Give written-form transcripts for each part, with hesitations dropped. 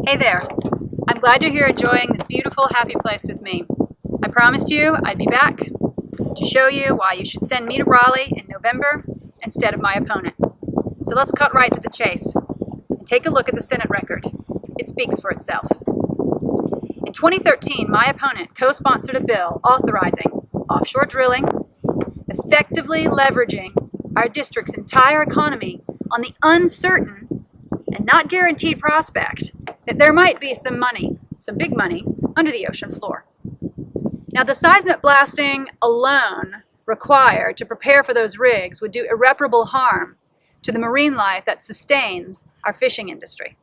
Hey there. I'm glad you're here enjoying this beautiful, happy place with me. I promised you I'd be back to show you why you should send me to Raleigh in November instead of my opponent. So let's cut right to the chase and take a look at the Senate record. It speaks for itself. In 2013, my opponent co-sponsored a bill authorizing offshore drilling, effectively leveraging our district's entire economy on the uncertain and not guaranteed prospect that there might be some money, some big money, under the ocean floor. Now, the seismic blasting alone required to prepare for those rigs would do irreparable harm to the marine life that sustains our fishing industry.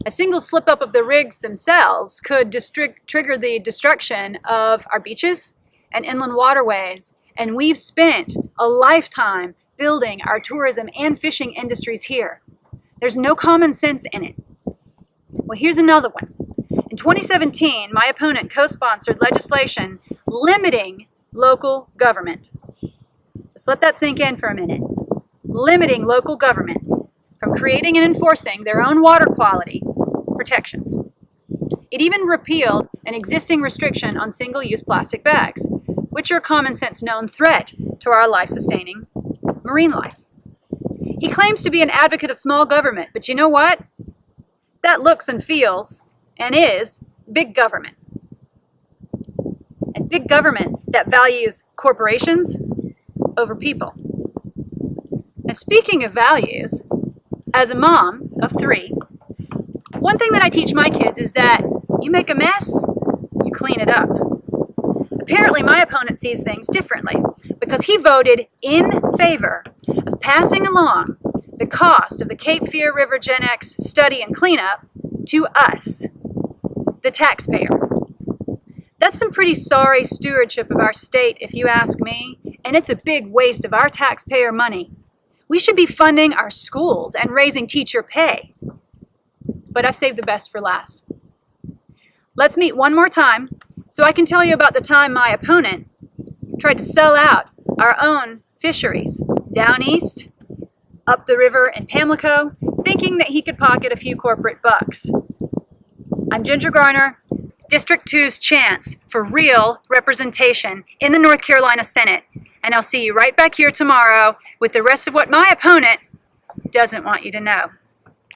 A single slip-up of the rigs themselves could trigger the destruction of our beaches and inland waterways, and we've spent a lifetime building our tourism and fishing industries here. There's no common sense in it. Well, here's another one. In 2017, my opponent co-sponsored legislation limiting local government. Just let that sink in for a minute. Limiting local government from creating and enforcing their own water quality protections. It even repealed an existing restriction on single-use plastic bags, which are a common-sense known threat to our life-sustaining marine life. He claims to be an advocate of small government, but you know what? That looks and feels and is big government. And big government that values corporations over people. Now, speaking of values, as a mom of 3, one thing that I teach my kids is that you make a mess, you clean it up. Apparently, my opponent sees things differently because he voted in favor of passing along the cost of the Cape Fear River Gen X study and cleanup to us, the taxpayer. That's some pretty sorry stewardship of our state, if you ask me, and it's a big waste of our taxpayer money. We should be funding our schools and raising teacher pay. But I've saved the best for last. Let's meet one more time so I can tell you about the time my opponent tried to sell out our own fisheries down east, up the river in Pamlico, thinking that he could pocket a few corporate bucks. I'm Ginger Garner, District 2's chance for real representation in the North Carolina Senate, and I'll see you right back here tomorrow with the rest of what my opponent doesn't want you to know.